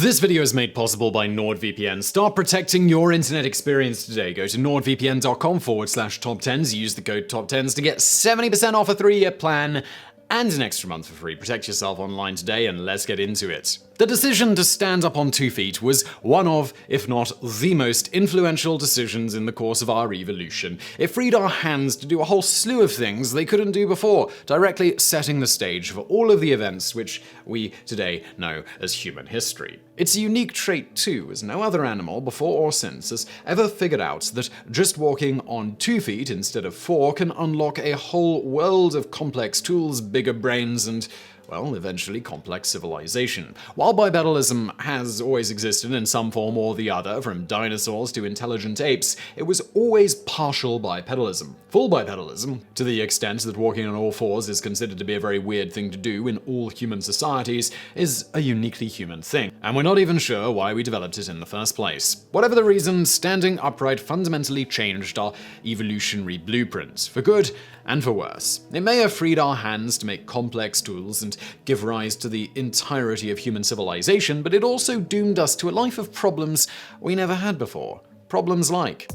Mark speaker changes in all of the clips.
Speaker 1: This video is made possible by NordVPN. Start protecting your internet experience today. Go to nordvpn.com/TopTenz. Use the code TopTenz to get 70% off a 3-year plan and an extra month for free. Protect yourself online today, and let's get into it. The decision to stand up on 2 feet was one of, if not the most influential decisions in the course of our evolution. It freed our hands to do a whole slew of things they couldn't do before, directly setting the stage for all of the events which we today know as human history. It's a unique trait too, as no other animal, before or since, has ever figured out that just walking on 2 feet instead of 4 can unlock a whole world of complex tools, bigger brains, and well, eventually complex civilization. While bipedalism has always existed in some form or the other, from dinosaurs to intelligent apes, it was always partial bipedalism. Full bipedalism, to the extent that walking on all fours is considered to be a very weird thing to do in all human societies, is a uniquely human thing. And we're not even sure why we developed it in the first place. Whatever the reason, standing upright fundamentally changed our evolutionary blueprints, for good and for worse. It may have freed our hands to make complex tools and give rise to the entirety of human civilization, but it also doomed us to a life of problems we never had before. Problems like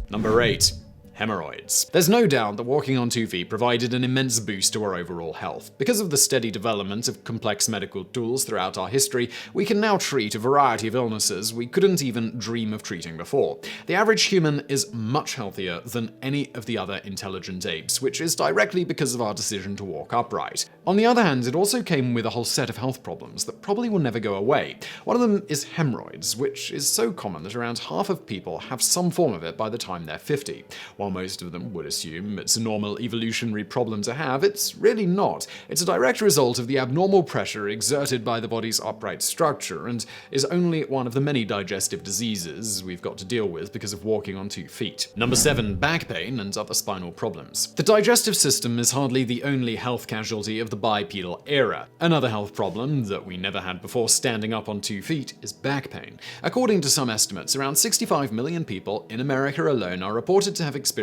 Speaker 1: Number 8. Hemorrhoids. There's no doubt that walking on 2 feet provided an immense boost to our overall health. Because of the steady development of complex medical tools throughout our history, we can now treat a variety of illnesses we couldn't even dream of treating before. The average human is much healthier than any of the other intelligent apes, which is directly because of our decision to walk upright. On the other hand, it also came with a whole set of health problems that probably will never go away. One of them is hemorrhoids, which is so common that around half of people have some form of it by the time they're 50. While most of them would assume it's a normal evolutionary problem to have, it's really not. It's a direct result of the abnormal pressure exerted by the body's upright structure, and is only one of the many digestive diseases we've got to deal with because of walking on 2 feet. Number 7. Back pain and other spinal problems. The digestive system is hardly the only health casualty of the bipedal era. Another health problem that we never had before standing up on 2 feet is back pain. According to some estimates, around 65 million people in America alone are reported to have experienced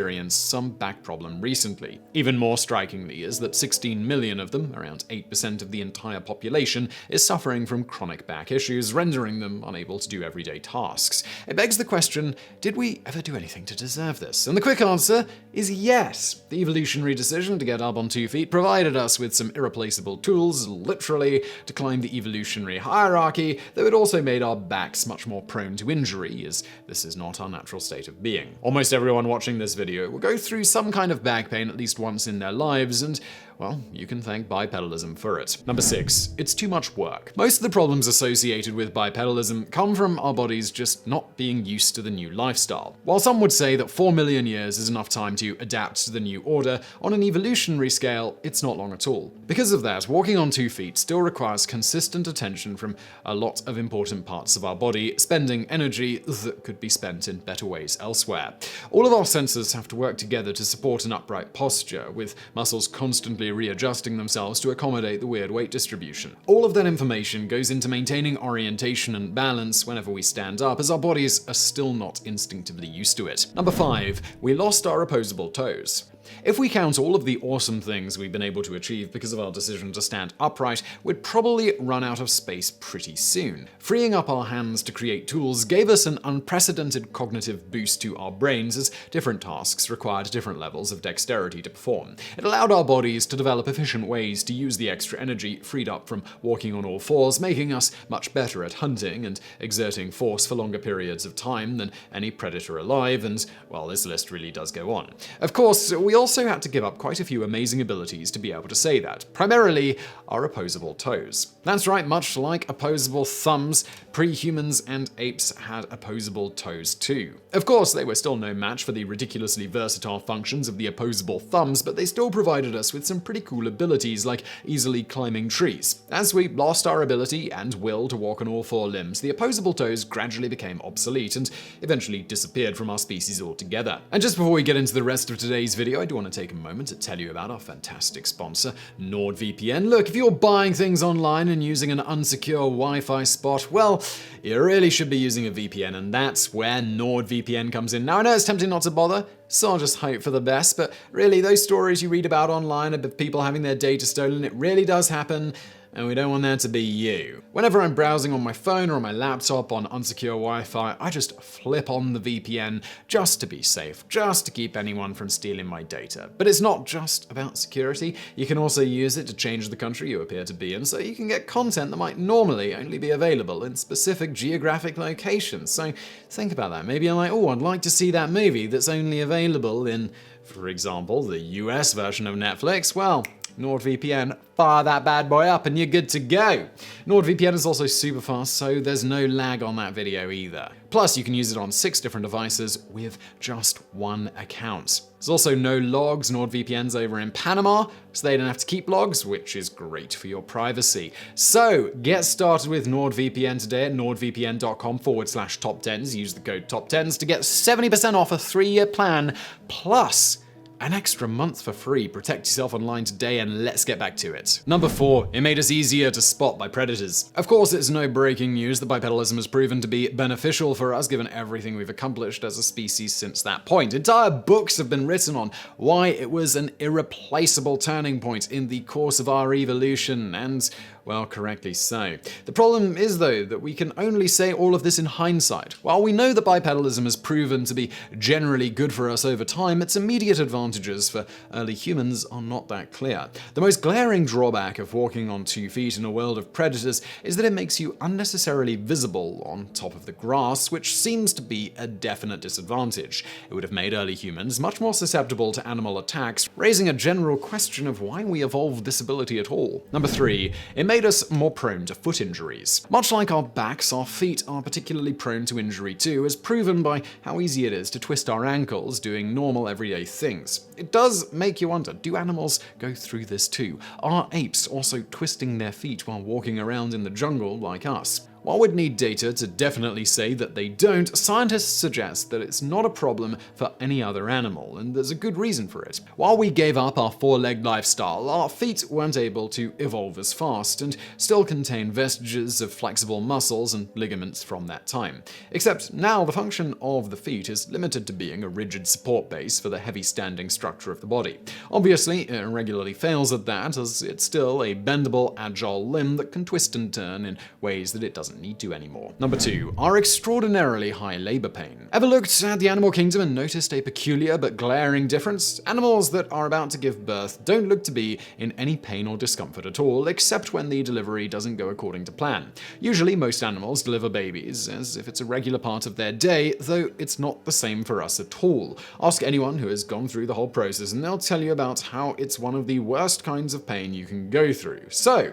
Speaker 1: some back problem recently. Even more strikingly is that 16 million of them, around 8% of the entire population, is suffering from chronic back issues, rendering them unable to do everyday tasks. It begs the question, did we ever do anything to deserve this? And the quick answer is yes. The evolutionary decision to get up on 2 feet provided us with some irreplaceable tools, literally, to climb the evolutionary hierarchy, though it also made our backs much more prone to injury, as this is not our natural state of being. Almost everyone watching this video will go through some kind of back pain at least once in their lives, and well, you can thank bipedalism for it. Number 6. It's too much work. Most of the problems associated with bipedalism come from our bodies just not being used to the new lifestyle. While some would say that 4 million years is enough time to adapt to the new order, on an evolutionary scale, it's not long at all. Because of that, walking on 2 feet still requires consistent attention from a lot of important parts of our body, spending energy that could be spent in better ways elsewhere. All of our senses have to work together to support an upright posture, with muscles constantly readjusting themselves to accommodate the weird weight distribution. All of that information goes into maintaining orientation and balance whenever we stand up, as our bodies are still not instinctively used to it. Number 5. We lost our opposable toes. If we count all of the awesome things we've been able to achieve because of our decision to stand upright, we'd probably run out of space pretty soon. Freeing up our hands to create tools gave us an unprecedented cognitive boost to our brains, as different tasks required different levels of dexterity to perform. It allowed our bodies to develop efficient ways to use the extra energy freed up from walking on all fours, making us much better at hunting and exerting force for longer periods of time than any predator alive, and well, this list really does go on. Of course, we also had to give up quite a few amazing abilities to be able to say that, primarily our opposable toes. That's right, much like opposable thumbs, pre-humans and apes had opposable toes too. Of course, they were still no match for the ridiculously versatile functions of the opposable thumbs, but they still provided us with some pretty cool abilities like easily climbing trees. As we lost our ability and will to walk on all 4 limbs, the opposable toes gradually became obsolete and eventually disappeared from our species altogether. And just before we get into the rest of today's video, I do want to take a moment to tell you about our fantastic sponsor, NordVPN. Look, if you're buying things online and using an unsecure Wi-Fi spot, well, you really should be using a VPN, and that's where NordVPN comes in. Now, I know it's tempting not to bother, so I'll just hope for the best, but really, those stories you read about online of people having their data stolen, it really does happen. and we don't want that to be you. Whenever I'm browsing on my phone or on my laptop on unsecure Wi-Fi, I just flip on the VPN just to be safe, just to keep anyone from stealing my data. But it's not just about security. You can also use it to change the country you appear to be in, so you can get content that might normally only be available in specific geographic locations. So think about that. Maybe I'm like, oh, I'd like to see that movie that's only available in, for example, the US version of Netflix. Well, NordVPN, fire that bad boy up and you're good to go. NordVPN is also super fast, so there's no lag on that video either. Plus, you can use it on 6 different devices with just one account. There's also no logs. NordVPN's over in Panama, so they don't have to keep logs, which is great for your privacy. So get started with NordVPN today at nordvpn.com/TopTenz. Use the code TopTenz to get 70% off a 3-year plan, plus an extra month for free. Protect yourself online today, and let's get back to it. Number 4, it made us easier to spot by predators. Of course, it's no breaking news that bipedalism has proven to be beneficial for us given everything we've accomplished as a species since that point. Entire books have been written on why it was an irreplaceable turning point in the course of our evolution, and well, correctly so. The problem is, though, that we can only say all of this in hindsight. While we know that bipedalism has proven to be generally good for us over time, its immediate advantages for early humans are not that clear. The most glaring drawback of walking on 2 feet in a world of predators is that it makes you unnecessarily visible on top of the grass, which seems to be a definite disadvantage. It would have made early humans much more susceptible to animal attacks, raising a general question of why we evolved this ability at all. Number 3, it made us more prone to foot injuries. Much like our backs, our feet are particularly prone to injury too, as proven by how easy it is to twist our ankles doing normal everyday things. It does make you wonder, do animals go through this too? Are apes also twisting their feet while walking around in the jungle like us? While we'd need data to definitely say that they don't, scientists suggest that it's not a problem for any other animal, and there's a good reason for it. While we gave up our 4-legged lifestyle, our feet weren't able to evolve as fast, and still contain vestiges of flexible muscles and ligaments from that time. Except now the function of the feet is limited to being a rigid support base for the heavy standing structure of the body. Obviously, it regularly fails at that, as it's still a bendable, agile limb that can twist and turn in ways that it doesn't need to anymore. Number 2, our extraordinarily high labor pain. Ever looked at the animal kingdom and noticed a peculiar but glaring difference? Animals that are about to give birth don't look to be in any pain or discomfort at all, except when the delivery doesn't go according to plan. Usually, most animals deliver babies as if it's a regular part of their day, though it's not the same for us at all. Ask anyone who has gone through the whole process and they'll tell you about how it's one of the worst kinds of pain you can go through. So,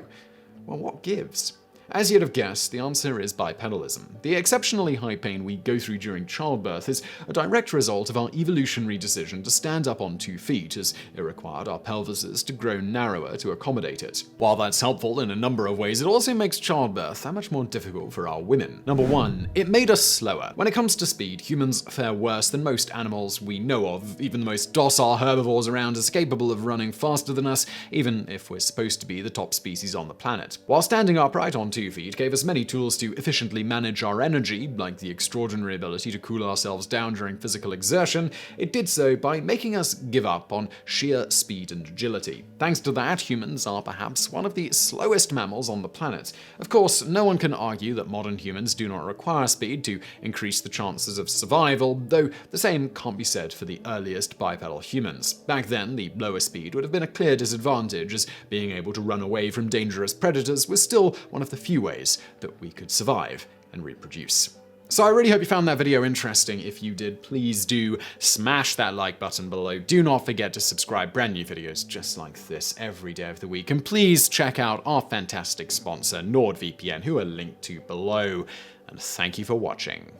Speaker 1: well, what gives? As you'd have guessed, the answer is bipedalism. The exceptionally high pain we go through during childbirth is a direct result of our evolutionary decision to stand up on 2 feet, as it required our pelvises to grow narrower to accommodate it. While that's helpful in a number of ways, it also makes childbirth that much more difficult for our women. Number 1, it made us slower. When it comes to speed, humans fare worse than most animals we know of. Even the most docile herbivores around is capable of running faster than us, even if we're supposed to be the top species on the planet. While standing upright on 2 feet gave us many tools to efficiently manage our energy, like the extraordinary ability to cool ourselves down during physical exertion, it did so by making us give up on sheer speed and agility. Thanks to that, humans are perhaps one of the slowest mammals on the planet. Of course, no one can argue that modern humans do not require speed to increase the chances of survival, though the same can't be said for the earliest bipedal humans. Back then, the lower speed would have been a clear disadvantage, as being able to run away from dangerous predators was still one of the few ways that we could survive and reproduce. So I really hope you found that video interesting. If you did, please do smash that like button below. Do not forget to subscribe. Brand new videos just like this every day of the week. And please check out our fantastic sponsor, NordVPN, who are linked to below. And thank you for watching.